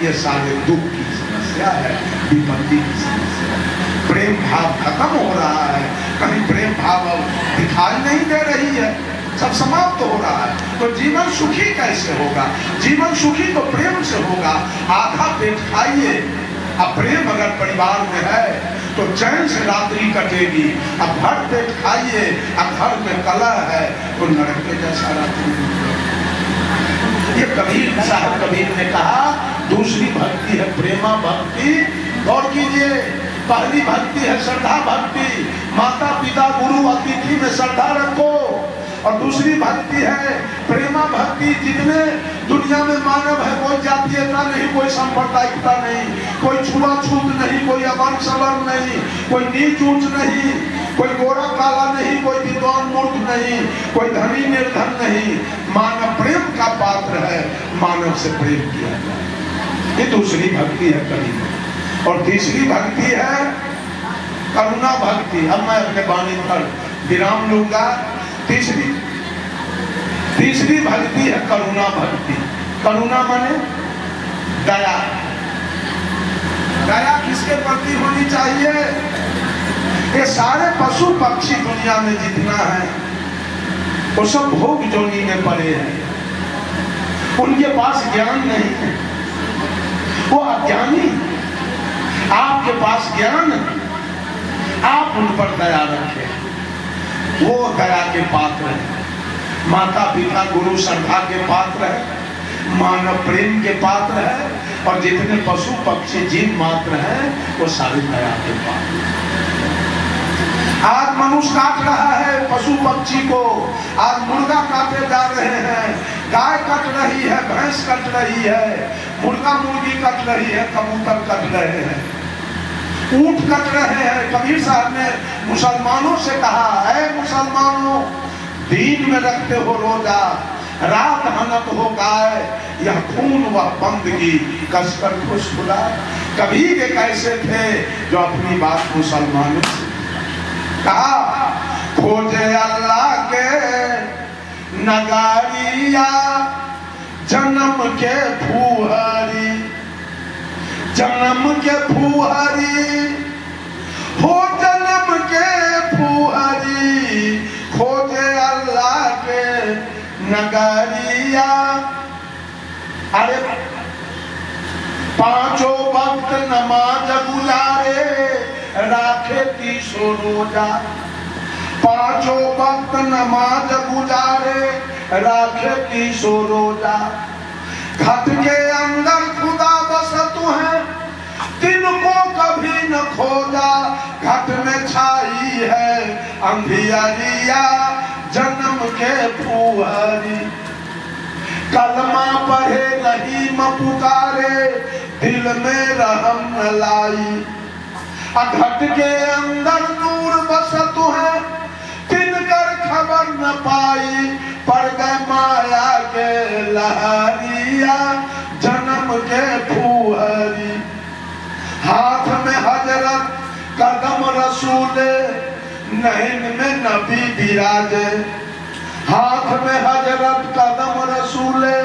ये सारे दुख की समस्या है, विपत्ति की समस्या है। प्रेम भाव खत्म हो रहा है, कहीं प्रेम भाव अब दिखाई नहीं दे रही है, सब समाप्त हो रहा है। तो जीवन सुखी कैसे होगा? जीवन सुखी तो प्रेम से होगा। आधा पेट खाइए, अब प्रेम अगर परिवार में है तो चैन से रात्रि कटेगी। अब भर पेट खाइए, अब घर में कलह है तो नरक के जैसा रात्रि। ये कबीर साहब कबीर ने कहा दूसरी भक्ति है प्रेमा भक्ति। गौर कीजिए, पहली भक्ति है श्रद्धा भक्ति, माता पिता गुरु अतिथि में श्रद्धा रखो। और दूसरी भक्ति है प्रेमा भक्ति, जितने दुनिया में मानव है, कोई जातीयता नहीं, कोई सांप्रदायिकता नहीं, कोई छुआछूत नहीं, कोई अवर्ण सवर्ण नहीं, कोई नीच ऊंच नहीं, कोई गोरा काला नहीं, कोई विद्वान मूर्ख नहीं, कोई धनी निर्धन नहीं। मानव प्रेम का पात्र है, मानव से प्रेम किया जाए। ये दूसरी भक्ति है कबीर। और तीसरी भक्ति है करुणा भक्ति। अब मैं अपने वाणी पर विराम लूंगा। तीसरी भक्ति है करुणा भक्ति। करुणा माने दया। दया किसके प्रति होनी चाहिए? ये सारे पशु पक्षी दुनिया में जितना है वो सब भोग जोनी में पड़े हैं, उनके पास ज्ञान नहीं है, वो अज्ञानी। आपके पास ज्ञान है, आप उन पर दया रखें, वो दया के पात्र है। माता पिता गुरु श्रद्धा के पात्र है, मानव प्रेम के पात्र है, और जितने पशु पक्षी जीव मात्र हैं वो सारे दया के पात्र हैं। आज मनुष्य काट रहा है पशु पक्षी को, आज मुर्गा काटे जा रहे हैं, गाय कट रही है, भैंस कट रही है, मुर्गा मुर्गी कट रही है, कबूतर कट रहे हैं, ऊंट कट रहे हैं। कबीर साहब ने मुसलमानों से कहा, ऐ मुसलमानों, दिन में रखते हो रोजा, रात हनत हो गाय, यह खून वह बंदगी कसकर खुश खुदा। कबीर एक ऐसे थे जो अपनी बात मुसलमानों से कहा, खोजे अल्लाह के नगारिया जन्म के फुहरी, जन्म के फुहरी हो, जन्म के फुहरी, खोजे अल्लाह के नगारिया। अरे पांचों वक्त नमाज गुजारे, राखे 30 रोजा, पांचों वक्त नमाज गुजारे, राखे 30 रोजा। घट के अंदर खुदा बसत है, दिन को कभी न खोजा, घट में छाई है अंधियारिया जन्म के फुहरी। कलमा पढ़े नहीं म पुकारे, दिल में रहम न लाई। घट के अंदर नूर बसत है, तिनकर खबर न पाई, पड़ गए माया के लहरिया जन्म के फुहरी। हाथ में हजरत कदम रसूले, नैन में नबी विराजे, हाथ में हजरत कदम रसूले,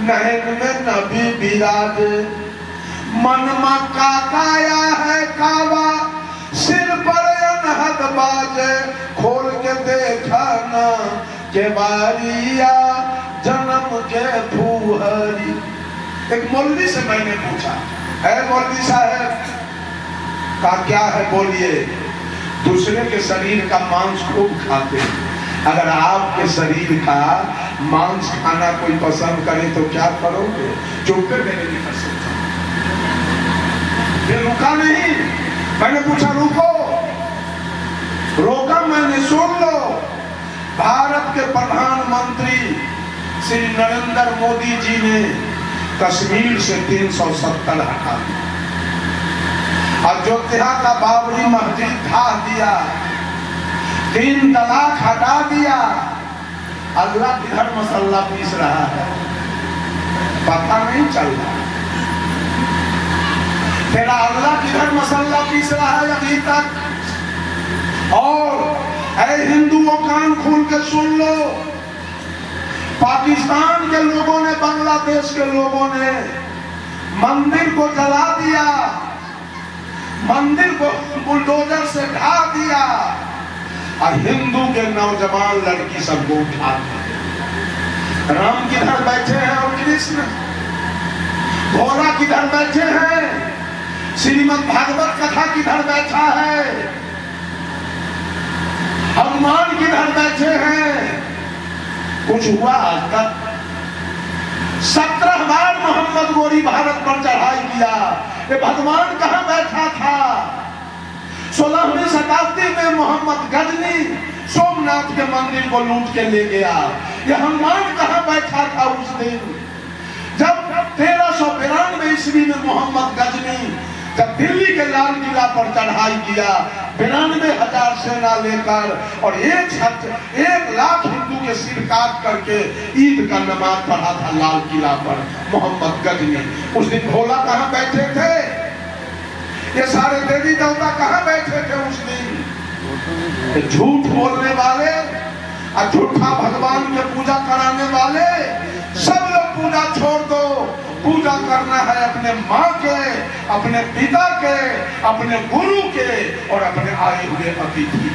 नैन में नबी विराजे। मन मक्का काया है काबा, सिर पर अनहद बाजे, खोल के देखा ना के बारिया जन्म के फुहरी। एक मौलवी से मैंने पूछा, है मौलवी साहब का क्या है, बोलिए। दूसरे के शरीर का मांस खूब खाते हैं, अगर आपके शरीर का मांस खाना कोई पसंद करे तो क्या करोगे? चुप मेरे लिए कर सकता। ये रुका नहीं, मैंने पूछा रुको, रोका मैंने, सुन लो। भारत के प्रधानमंत्री श्री नरेंद्र मोदी जी ने कश्मीर से 370 हटा दिया, अयोध्या का बाबरी मस्जिद ढा दिया, 3 तलाक हटा दिया। अल्लाह किधर मसल्ला पीस रहा है पता नहीं चल रहा। तेरा अल्लाह किधर मसल्ला पीस रहा है अभी तक। और ऐ हिंदुओं, कान खोल के सुन लो, पाकिस्तान के लोगों ने, बांग्लादेश के लोगों ने, मंदिर को जला दिया, मंदिर को बुलडोजर से ढा दिया और हिंदू के नौजवान लड़की सबको उठा दिया। राम किधर बैठे हैं और कृष्ण, भोला किधर बैठे हैं, श्रीमद् भागवत कथा किधर बैठा है, हनुमान किधर बैठे हैं। कुछ हुआ आज तक? 17 बार मोहम्मद गोरी भारत पर चढ़ाई किया, ये भगवान कहां बैठा था? 16वीं शताब्दी में मोहम्मद गजनी सोमनाथ के मंदिर को लूट के ले गया, ये हनुमान कहां बैठा था उस दिन? जब 1392 ईस्वी में मोहम्मद गजनी जब दिल्ली के लाल किला पर चढ़ाई किया 92,000 सेना लेकर और 1 लाख हिंदू के सिर काट करके ईद का नमाज पढ़ा था लाल किला पर मोहम्मद गजनी। उस दिन भोला कहां बैठे थे? ये सारे देवी देवता कहां बैठे थे उस दिन? झूठ बोलने वाले और झूठा भगवान के पूजा कराने वाले सब लोग पूजा छोड़ दो, पूजा करना है अपने माँ के, अपने पिता के, अपने गुरु के और अपने आए हुए अतिथि।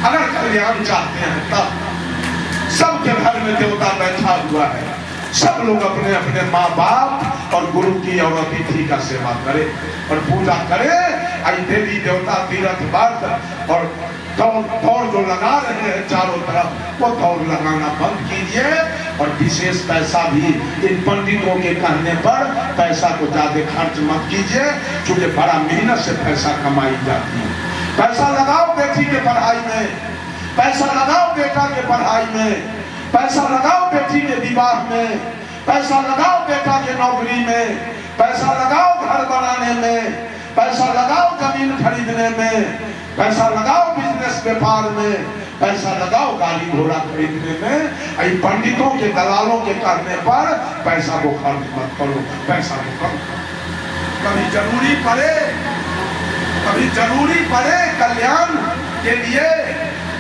अगर कल्याण चाहते हैं तब सबके घर में देवता बैठा हुआ है, सब लोग अपने अपने माँ बाप और गुरु की और अतिथि का सेवा करे और पूजा करे। आई देवी देवता तीर्थ व्रत और दौड़ जो लगा रहे हैं चारों तरफ, वो दौड़ लगाना बंद कीजिए और विशेष पैसा भी इन पंडितों के कहने पर पैसा को ज्यादा खर्च मत कीजिए, क्योंकि बड़ा मेहनत से पैसा कमाई जाती है। पैसा लगाओ बेटी के पढ़ाई में, पैसा लगाओ बेटा के पढ़ाई में, पैसा लगाओ बेटी के विवाह में, पैसा लगाओ बेटा के नौकरी में, पैसा लगाओ घर बनाने में, पैसा लगाओ जमीन खरीदने में, पैसा लगाओ बिजनेस व्यापार में, पैसा लगाओ गाड़ी घोड़ा खरीदने में। पंडितों के दलालों के करने पर पैसा को खर्च मत करो, पैसा को करो। कभी जरूरी पड़े कल्याण के लिए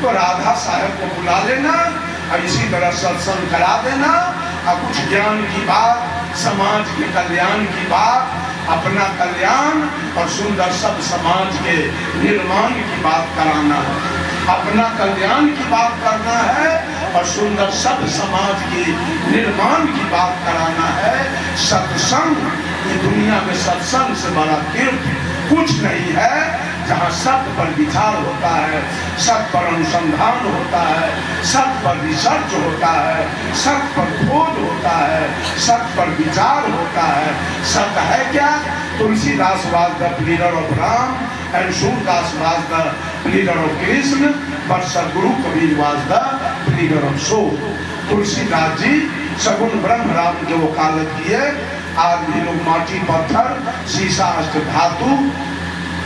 तो राधा साहब को बुला लेना और इसी तरह सत्संग करा देना और कुछ ज्ञान की बात, समाज के कल्याण की बात, अपना कल्याण और सुंदर सब समाज के निर्माण की बात कराना है। अपना कल्याण की बात करना है और सुंदर सब समाज के निर्माण की बात कराना है। सत्संग, ये दुनिया में सत्संग से बड़ा तीर्थ कुछ नहीं है। जहाँ सत्य पर विचार होता है, सत्य पर अनुसंधान होता है, सत्य पर रिसर्च होता है, सत्य पर खोज होता है, सत्य पर विचार होता है। सत्य है क्या? Tulsidas was the pleader of Ram and Surdas was the pleader of Krishna, but Sadguru Kabir was the pleader of soul. Tulsidas ji सगुण ब्रह्म राम की वकालत किए। आज भी लोग माटी पत्थर शीशा अष्ट धातु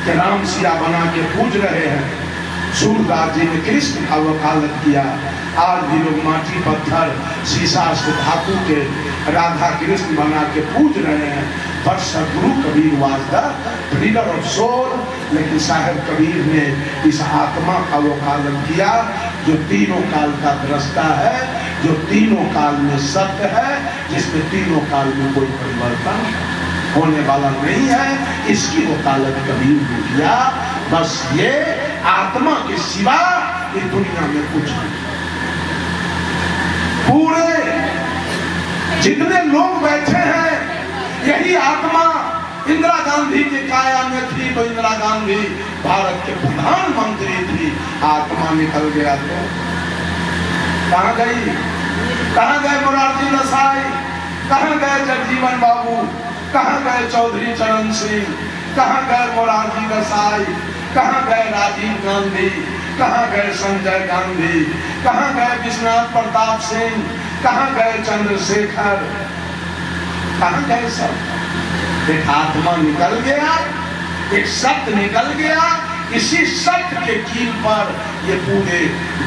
के राम सिया बना के पूज रहे हैं। सूरदास जी ने कृष्ण का वकालत किया। आज भी लोग माटी पत्थर शीशा अष्ट धातु के राधा कृष्ण बना के पूज रहे हैं। पर सदगुरु Kabir was the leader of soul, लेकिन साहेब कबीर ने इस आत्मा का वकालत किया जो तीनों काल का दृष्टा है, जो तीनों काल में सत्य है, जिसमें तीनों काल में कोई परिवर्तन होने वाला नहीं है। इसकी वकालत कबीर ने किया। बस ये आत्मा के सिवा ये दुनिया में कुछ नहीं। पूरे जितने लोग बैठे हैं यही आत्मा इंदिरा गांधी की काया में थी, तो इंदिरा गांधी भारत के प्रधानमंत्री थी। आत्मा निकल गया तो कहाँ गई? कहाँ गए मोरारजी देसाई? कहाँ गए जगजीवन बाबू? कहाँ गए चौधरी चरण सिंह? कहाँ गए मोरारजी देसाई? कहाँ गए राजीव गांधी? कहाँ गए संजय गांधी? कहाँ गए विश्वनाथ प्रताप सिंह? कहाँ गए चंद्रशेखर? कहाँ गए सब? एक आत्मा निकल गया, एक सत्य निकल गया। इसी सत्य के कील पर ये पूरे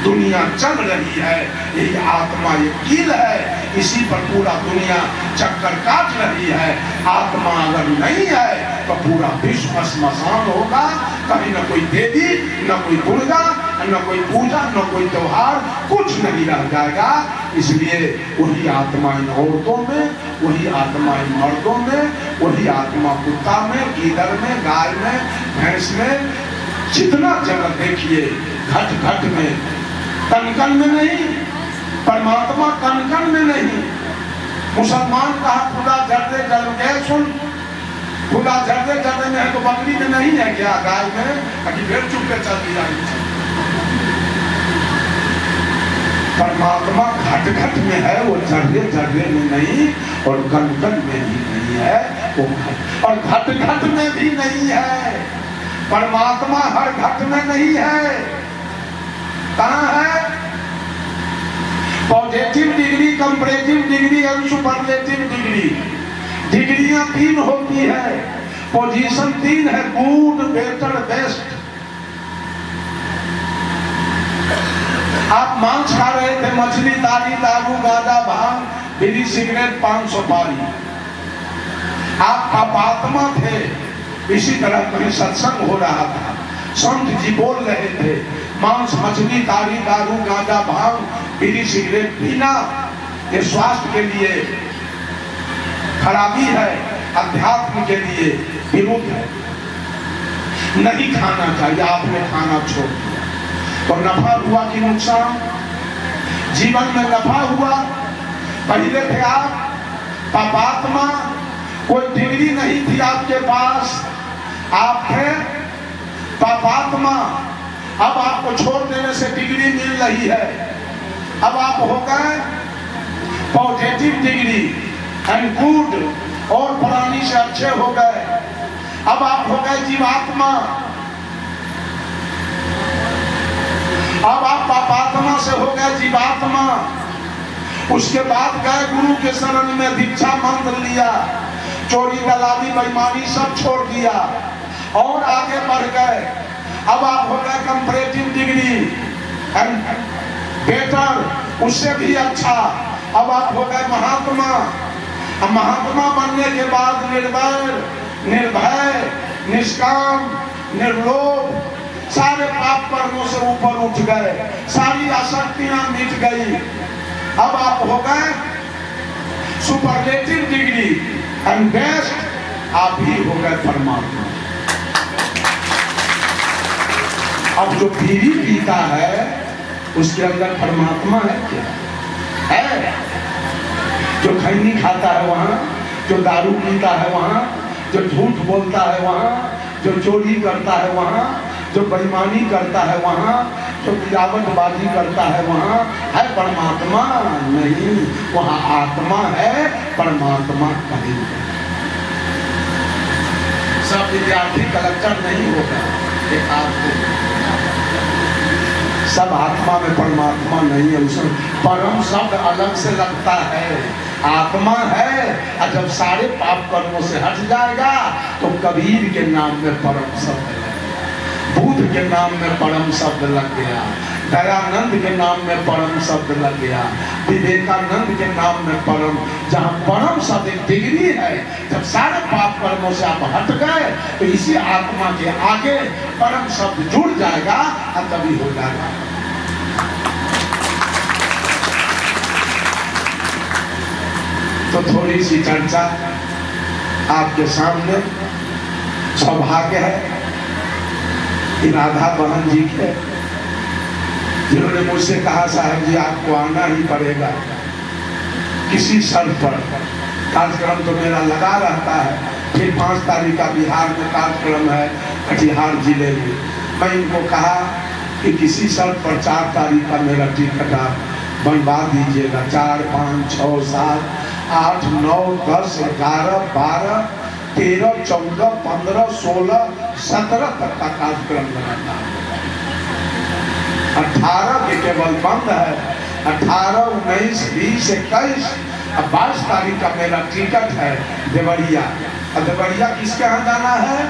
दुनिया चल रही है। यही आत्मा ये कील है, इसी पर पूरा दुनिया चक्कर काट रही है। आत्मा अगर नहीं है तो पूरा विश्व श्मशान होगा। कहीं न कोई देवी, न कोई दुर्गा, न कोई पूजा, न कोई त्योहार, कुछ नहीं रह जाएगा। इसलिए वही आत्मा इन औरतों में, वही आत्मा इन मर्दों में, वही आत्मा कुत्ता में, गीदड़ में, गाय में, भैंस में, जितना जगह देखिए घट घट में, कण कण में नहीं, परमात्मा कण कण में नहीं। मुसलमान कहा खुदा जर्दे जल के सुन, खुदा जर्दे जर्दे में है तो बकरी में नहीं है क्या, गाय में, ताकि फिर चुप के चल दिया। परमात्मा घट घट में है, वो जर्दे जर्दे में नहीं और कण कण में भी नहीं है, वो घट और घट घट में भी नहीं है। परमात्मा हर घट में नहीं है। कहाँ है? पॉजिटिव डिग्री, कंपैरेटिव डिग्री और सुपरलेटिव डिग्री। डिग्रियां 3 होती है, पोजीशन 3 है, गुड, बेटर, बेस्ट। आप मांस खा रहे थे, मछली, दाली, दारू, गांजा, भांग, बीड़ी, सिगरेट, पान, सुपारी, आप पापात्मा थे। इसी तरह कहीं सत्संग हो रहा था, संत जी बोल रहे थे मांस, मछली, दाली, दारू, गांजा, भांग, बीड़ी, सिगरेट पीना ये स्वास्थ्य के लिए खराबी है, अध्यात्म के लिए विरुद्ध है, नहीं खाना चाहिए। आपने खाना छोड़ दिया तो नफा हुआ कि नुकसान? जीवन में नफा हुआ। पहले थे आप पापात्मा, कोई डिग्री नहीं थी आपके पास, आप थे पापात्मा। अब आपको छोड़ देने से डिग्री मिल रही है, अब आप हो गए पॉजिटिव डिग्री एंड गुड, और पुरानी से अच्छे हो गए। अब आप हो गए जीवात्मा। अब आप पापात्मा से हो गए जीवात्मा। उसके बाद गए गुरु के शरण में, दीक्षा मंत्र लिया, चोरी दलाली बेईमानी सब छोड़ दिया और आगे बढ़ गए। अब आप हो गए कंपैरेटिव डिग्री एंड बेटर, उससे भी अच्छा। अब आप हो गए महात्मा। महात्मा बनने के बाद निर्वैर, निर्भय, निष्काम, निर्लोभ, सारे पाप कर्मों से ऊपर उठ गए, सारी आसक्तियां मिट गई। अब आप हो गए सुपरलेटिव डिग्री एंड बेस्ट, आप ही हो गए परमात्मा। अब जो बीड़ी पीता है उसके अंदर परमात्मा है क्या? है। जो खैनी खाता है वहां, जो दारू पीता है वहां, जो झूठ बोलता है वहां, जो चोरी करता है वहां, जो बेईमानी करता है वहां, जो गिरावटबाजी करता है वहां, है परमात्मा नहीं। वहां आत्मा है, परमात्मा कहीं। सब विद्यार्थी कलेक्टर नहीं होगा, एक आपको सब आत्मा में परमात्मा नहीं है। उसमें परम शब्द अलग से लगता है, आत्मा है। और जब सारे पाप कर्मों से हट जाएगा तो कबीर के नाम में परम शब्द लग गया, बुद्ध के नाम में परम शब्द लग गया, दयानंद के नाम में परम शब्द लग गया, विवेकानंद के नाम में परम। जहाँ परम शब्द एक डिग्री है, जब सारे पाप कर्मों से आप हट गए तो इसी आत्मा के आगे परम शब्द जुड़ जाएगा और तभी हो जाएगा। तो थोड़ी सी चर्चा आपके सामने, सौभाग्य है कि राधा बहन जी के, जिन्होंने मुझसे कहा साहब जी आपको आना ही पड़ेगा किसी शर्त पर। कार्यक्रम तो मेरा लगा रहता है, फिर 5 तारीख का बिहार में कार्यक्रम है कटिहार जिले में। मैं इनको कहा कि किसी शर्त पर 4 तारीख का मेरा टिकट आप बनवा दीजिएगा। 4, 5, 6, 7, 8, 9, 10, 11, 12, 13, 14, 15, 16, 17 तक का कार्यक्रम लगाता है। 18 के केवल बंद है, 18, 19, 20, 21 और 22 तारीख का मेरा टिकट है देवरिया। और देवरिया किसके यहाँ जाना है?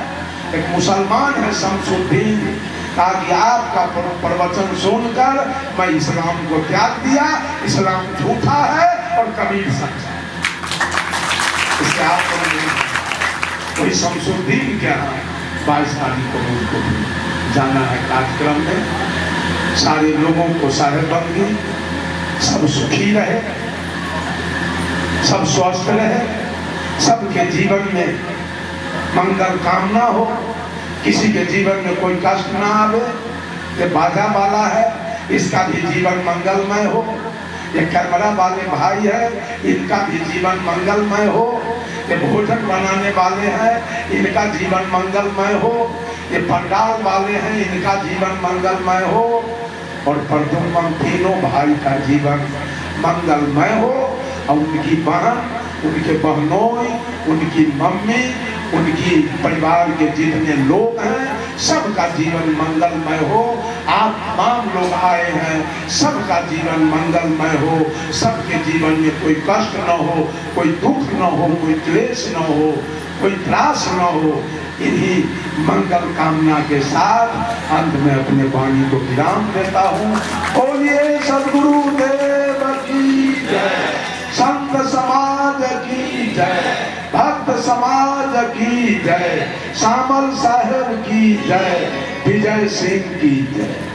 एक मुसलमान है शमसुद्दीन, ताकि आपका प्रवचन सुनकर मैं इस्लाम को त्याग दिया। इस्लाम झूठा है और कबीर सच्चा है। इसके आपको वही शमसुद्दीन के यहाँ 22 तारीख को उनको जाना है कार्यक्रम में। सारे लोगों को साहेबंदी, सब सुखी रहे, सब स्वस्थ रहे, सबके जीवन में मंगल कामना हो, किसी के जीवन में कोई कष्ट ना आवे। ये बाजा वाला है, इसका भी जीवन मंगलमय हो। ये कैमरा वाले भाई है, इनका भी जीवन मंगलमय हो। ये भोजन बनाने वाले हैं, इनका जीवन मंगलमय हो। ये पंडाल वाले हैं, इनका जीवन मंगलमय हो। और प्रद्युम्न तीनों भाई का जीवन मंगलमय हो। और उनकी बहन, उनके बहनों, उनकी मम्मी, उनकी परिवार के जितने लोग हैं, सबका जीवन मंगलमय हो। आप तमाम लोग आए हैं, सबका जीवन मंगलमय हो। सबके जीवन में कोई कष्ट न हो, कोई दुख न हो, कोई क्लेश न हो, कोई त्रास न हो। इन्हीं मंगल कामना के साथ अंत में अपने वाणी को विराम देता हूँ। बोलिए सद्गुरु देव की जय, संत समाज की जय, भक्त समाज की जय, श्यामल साहेब की जय, विजय सिंह की जय।